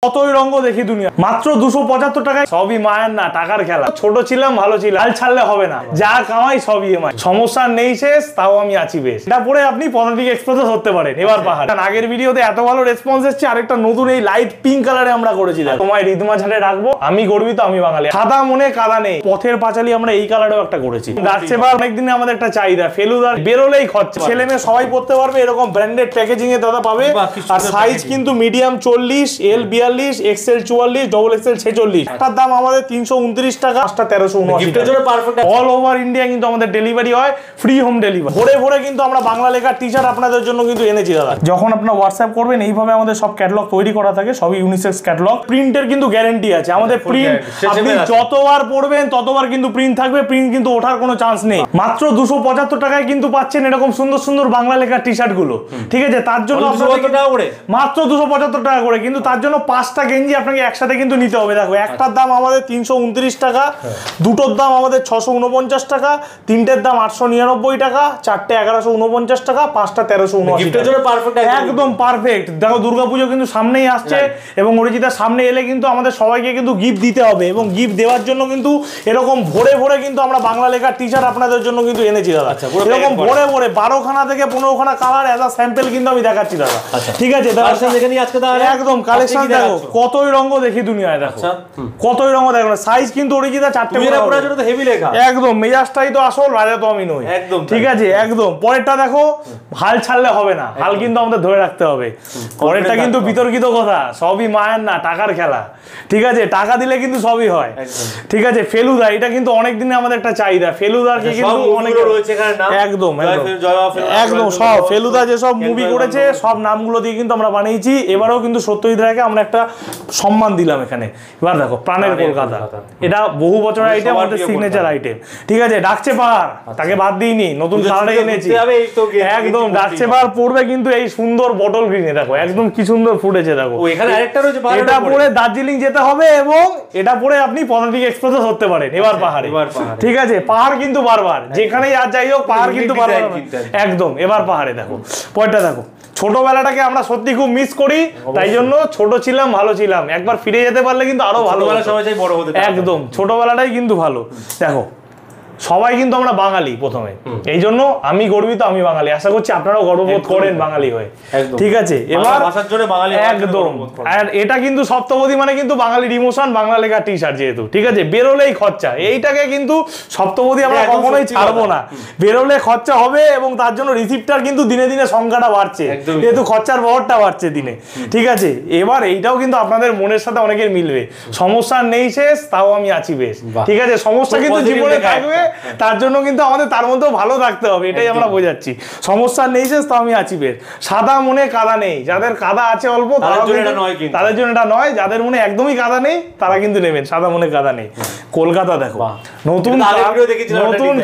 কতই রঙ দেখি দুনিয়া, মাত্র 275 টাকায়। সবই মায়ের না, টাকার খেলা। ছোট ছিলাম, ভালো ছিলাম, হাল ছাড়লে হবে না, যা কামাই সব ইএমআই। সমস্যা নেই শেষ, তাও আমি আছি বেশ। এটা পরে আপনি পদাতিক এক্সপ্রেসে ধরতে পারেন এবার পাহাড়। আগের ভিডিওতে এত ভালো রেসপন্স এসেছে, আরেকটা নতুন এই লাইট পিঙ্ক কালারে আমরা করেছিলাম। তোমায় রিদমা ঝাড়ে রাখবো, আমি গর্বিত, আমি বাঙালি। সাদা মনে কাদা নেই, পথের পাঁচালি আমরা এই কালারেও একটা করেছি। ডাকছে বা অনেকদিনে আমাদের একটা চাহিদা, ফেলুদার বেরোলেই খরচা। ছেলে মেয়ে সবাই পড়তে পারবে, এরকম ব্র্যান্ডেড প্যাকেজিং এ দাদা পাবে। আর সাইজ কিন্তু মিডিয়াম 40, এল 42, এক্সেল 44, ডবল এক্সেল 46। একটার দাম আমাদের 329 টাকা, 1379 টাকা। অল ওভার ইন্ডিয়া কিন্তু আমাদের ডেলিভারি হয়, ফ্রি হোম ডেলিভারি। ভরে ভরে কিন্তু আমরা বাংলা লেখার টি-শার্ট আপনাদের জন্য কিন্তু এনেছি দাদা। যখন আপনারা হোয়াটসঅ্যাপ করবেন, এইভাবে আমাদের সব ক্যাটালগ তৈরি করা থাকে, সবই ইউনিসেক্স ক্যাটালগ। প্রিন্টের কিন্তু গ্যারান্টি আছে আমাদের। প্রিন্ট আপনি যতবার পড়বেন ততবার কিন্তু প্রিন্ট থাকবে, প্রিন্ট কিন্তু ওঠার কোনো চান্স নেই। মাত্র 275 টাকায় কিন্তু পাচ্ছেন এরকম সুন্দর সুন্দর বাংলা লেখার টি-শার্ট গুলো, ঠিক আছে? তার জন্য মাত্র 275 টাকা করে, কিন্তু তার জন্য 5টা গেঞ্জি আপনাকে একসাথে কিন্তু নিতে হবে। দেখো, একটার দাম আমাদের 329 টাকা, দুটোর দাম আমাদের 649 টাকা, তিনটের দাম 899 টাকা, চারটে 1149 টাকা, 5টা 1379 টাকা। একদম পারফেক্ট। দেখো, দুর্গাপুজো কিন্তু সামনেই আসছে এবং অরিজিতার সামনে এলে কিন্তু আমাদের সবাইকে কিন্তু গিফট দিতে হবে, এবং গিফট দেওয়ার জন্য কিন্তু এরকম ভরে ভরে কিন্তু আমরা বাংলা লেখার টি-শার্ট আপনাদের জন্য কিন্তু এনেছি দাদা। এরকম ভরে ভরে 12খানা থেকে 15খানা কালার এজ আ স্যাম্পল কিন্তু আমি দেখাচ্ছি দাদা, ঠিক আছে? একদম কালেকশন দেখো, কতই রঙ দেখি দুনিয়ায়। দেখো কতই রঙ দেখো, সাইজ কিন্তু অরিজিনাল 4টে। একদম মেজাজটাই তো আসল, রাজা তো আমি নই, একদম ঠিক আছে? একদম। পরেরটা দেখো, হাল ছাড়লে হবে না, হাল কিন্তু আমাদের ধরে রাখতে হবে। পরেরটা কিন্তু বিতর্কিত কথা, সবই মায়ের না, টাকার খেলা, ঠিক আছে? টাকা দিলে কিন্তু সবই হয়, ঠিক আছে? ফেলুদা, এটা কিন্তু অনেকদিনে আমাদের একটা চাহিদা। ফেলুদার কি কিন্তু অনেক একদম একদম সব ফেলুদা যেসব মুভি করেছে সব নামগুলো দিয়ে কিন্তু আমরা বানিয়েছি। এবারেও কিন্তু সত্যজিৎ রায়কে আমরা একটা সম্মান দিলাম এখানে। এবার দেখো, প্রাণের কলকাতা, এটা বহু বছরের আইটেম, আমাদের সিগনেচার আইটেম, ঠিক আছে? ডাকছে পাহাড়, তাকে বাদ দিইনি, নতুন কালারে এনেছি। একদম ডাকছে পাহাড় পড়বে কিন্তু এই সুন্দর বটল গ্রিনে। দেখো একদম কি সুন্দর ফুটেছে। দেখো এটা পরে দার্জিলিং যেতে হবে, এবং এটা পরে আপনি পদাতিক এক্সপ্রেসে ধরতে পারেন এবার পাহাড়ে, ঠিক আছে? পাহাড় কিন্তু বারবার, যেখানেই আর যাই হোক, পাহাড় কিন্তু বারবার একদম এবার পাহাড়ে। দেখো পরেরটা দেখো, ছোটবেলাটাকে আমরা সত্যি খুব মিস করি, তাই জন্য ছোট ছিলাম, ভালো ছিলাম, একবার ফিরে যেতে পারলে কিন্তু আরো ভালো। একদম ছোটবেলাটাই কিন্তু ভালো। দেখো, সবাই কিন্তু আমরা বাঙালি প্রথমে, এই জন্য আমি গর্বিত, আমি বাঙালি। আশা করছি আপনারাও গর্ববোধ করেন বাঙালি হয়ে, ঠিক আছে? এবার একদম, আর এটা কিন্তু সপ্তপদী মানে কিন্তু বাঙালির ইমোশন, বাংলা লেখা টি-শার্ট যেহেতু, ঠিক আছে? বেরোলেই খরচা, এইটাকে কিন্তু সপ্তপদী আমরা কখনোই ছাড়বো না। বেরোলে খরচা হবে, এবং তার জন্য রিসিপ্টার কিন্তু দিনে দিনে সংখ্যাটা বাড়ছে, যেহেতু খরচার বহরটা বাড়ছে দিনে, ঠিক আছে? এবার এইটাও কিন্তু আপনাদের মনের সাথে অনেকের মিলবে। সমস্যা নেই শেষ, তাও আমি আছি বেশ, ঠিক আছে? সমস্যা কিন্তু জীবনে থাকবে, তার জন্য কিন্তু আমাদের তার মধ্যেও ভালো থাকতে হবে, এটাই আমরা বোঝাচ্ছি। সমস্যা নেই শেষ, তো আমি আছি বেশ। সাদা মনে কাদা নেই, যাদের কাদা আছে অল্প তাদের জন্য এটা নয়, যাদের মনে একদমই কাদা নেই তারা কিন্তু নেবেন সাদা মনে কাদা নেই। কলকাতা দেখো, নতুন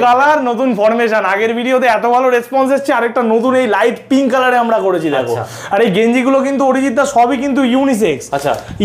কালার, নতুন ফরমেশন। আগের ভিডিওতে এত ভালো রেসপন্স এসেছে, আরেকটা নতুন এই লাইট পিঙ্ক কালারে আমরা করেছি। দেখো, আর এই গেঞ্জিগুলো কিন্তু অরিজিৎদা সবই কিন্তু ইউনিসেক্স।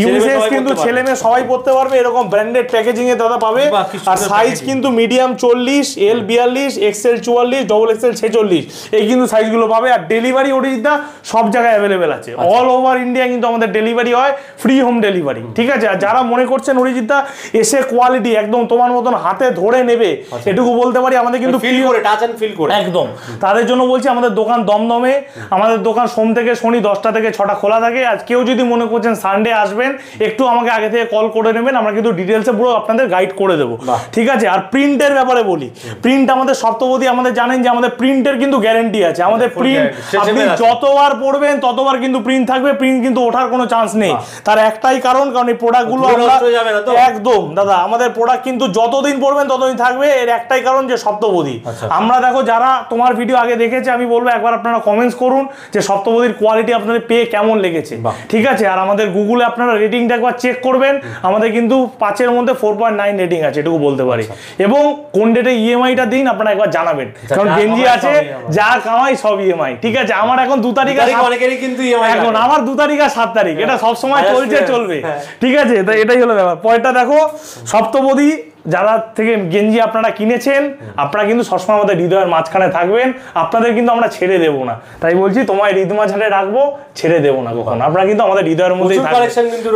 ইউনিসেক্স কিন্তু ছেলে মেয়ে সবাই পড়তে পারবে, এরকম ব্র্যান্ডেড প্যাকেজিং এ দাদা পাবে। আর সাইজ কিন্তু মিডিয়াম 40, এল 42, এক্সেল 44, ডবল এক্সেল 46, এই কিন্তু সাইজগুলো পাবে। আর ডেলিভারি অরিজিৎদা সব জায়গায় অ্যাভেলেবেল আছে, অল ওভার ইন্ডিয়া কিন্তু আমাদের ডেলিভারি হয়, ফ্রি হোম ডেলিভারি, ঠিক আছে? আর যারা মনে করছেন অরিজিৎদা এসে কোয়ালিটি একদম তোমার মতন হাতে ধরে নেবে, এটুকু বলতে পারি, আমাদের কিন্তু ফিল করে, টাচ এন্ড ফিল করে একদম। তাদের জন্য বলছি, আমাদের দোকান দমদমে, আমাদের দোকান সোম থেকে শনি 10টা থেকে 6টা খোলা থাকে। আর কেউ যদি মনে করছেন সানডে আসবেন, একটু আমাকে আগে থেকে কল করে নেবেন, আমরা কিন্তু ডিটেলসে পুরো আপনাদের গাইড করে দেবো, ঠিক আছে? আর প্রিন্টের ব্যাপারে বলি, প্রিন্ট আমাদের সপ্তপদী, আমাদের জানেন যে আমাদের প্রিন্টের কিন্তু গ্যারান্টি আছে। আমাদের প্রিন্ট আপনি যতবার পড়বেন ততবার কিন্তু প্রিন্ট থাকবে, প্রিন্ট কিন্তু ওঠার কোনো চান্স নেই। তার একটাই কারণ এই প্রোডাক্টগুলো একদম দাদা, আমাদের প্রোডাক্ট কিন্তু যতদিন পড়বেন ততদিন থাকবে, এর একটাই কারণ যে সপ্তপদী। আমরা দেখো, যারা তোমার ভিডিও আগে দেখেছে, আমি বলবো একবার আপনারা কমেন্টস করুন যে সপ্তপদীর কোয়ালিটি আপনাদের পেয়ে কেমন লেগেছে, ঠিক আছে? আর আমাদের গুগলে আপনারা রেটিংটা একবার চেক করবেন, আমাদের কিন্তু 5-এর মধ্যে 4.9 রেটিং আছে, এটুকু বলতে পারি। এবং কোন ডেটে ইএমআইটা দিন আপনারা একবার জানাবেন, কারণ গেঞ্জি আছে, যা কামাই সব ইএমআই, ঠিক আছে? আমার এখন 2 তারিখ, এখন আমার 2 তারিখ আর 7 তারিখ, এটা সবসময় চলছে, চলবে, ঠিক আছে? তো এটাই হলো ব্যাপার। পরেরটা দেখো, সপ্তপদী যারা থেকে গেঞ্জি আপনারা কিনেছেন আপনারা কিন্তু সবসময় আমাদের হৃদয়ের মাঝখানে থাকবেন, আপনাদের কিন্তু আমরা ছেড়ে দেবো না। তাই বলছি তোমায় হৃদ মাঝখানে রাখবো, ছেড়ে দেবো না কখনো। আপনারা কিন্তু আমাদের হৃদয়ের মধ্যেই থাকবেন।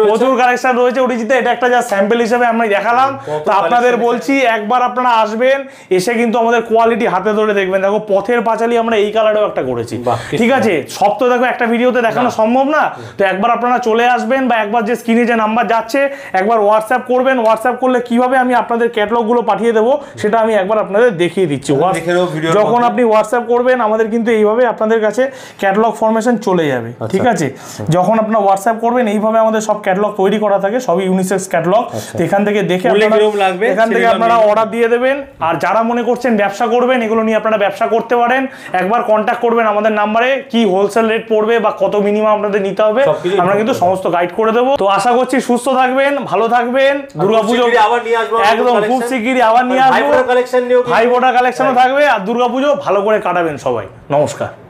প্রচুর কালেকশন রয়েছে অরিজিতে, এটা একটা যা স্যাম্পল হিসেবে আমরা দেখালাম। তো আপনাদের বলছি একবার আপনারা আসবেন, এসে কিন্তু আমাদের কোয়ালিটি হাতে ধরে দেখবেন। দেখো পথের পাঁচালী আমরা এই কালারেও একটা করেছি, ঠিক আছে? সব তো দেখো একটা ভিডিওতে দেখানো সম্ভব না। তো একবার আপনারা চলে আসবেন, বা একবার যে স্ক্রিনে যে নাম্বার যাচ্ছে একবার হোয়াটসঅ্যাপ করবেন। হোয়াটসঅ্যাপ করলে কিভাবে আমি আপনাদের ক্যাটালগ গুলো পাঠিয়ে দেবো সেটা আমি একবার আপনাদের দেখিয়ে দিচ্ছি। যখন আপনি হোয়াটসঅ্যাপ করবেন আমাদের কিন্তু এইভাবে আপনাদের কাছে ক্যাটালগ ফরমেশন চলে যাবে, ঠিক আছে? যখন আপনারা হোয়াটসঅ্যাপ করবেন এইভাবে আমাদের সব ক্যাটালগ তৈরি করা থাকে, সবই ইউনিসেক্স ক্যাটালগ। এখান থেকে দেখে এখান থেকে আপনারা অর্ডার দিয়ে দেবেন। আর যারা মনে করছেন ব্যবসা করবেন, এগুলো নিয়ে আপনারা ব্যবসা করতে পারেন, একবার কন্ট্যাক্ট করবেন আমাদের নাম্বারে, কি হোলসেল রেট পড়বে বা কত মিনিমাম আপনাদের নিতে হবে আমরা কিন্তু সমস্ত গাইড করে দেবো। তো আশা করছি সুস্থ থাকবেন, ভালো থাকবেন। দুর্গাপুজো একদম খুব শিগগিরই আবার নিয়ে আসবো, ভাই ফোটা কালেকশনও থাকবে। আর দুর্গাপুজো ভালো করে কাটাবেন সবাই। নমস্কার।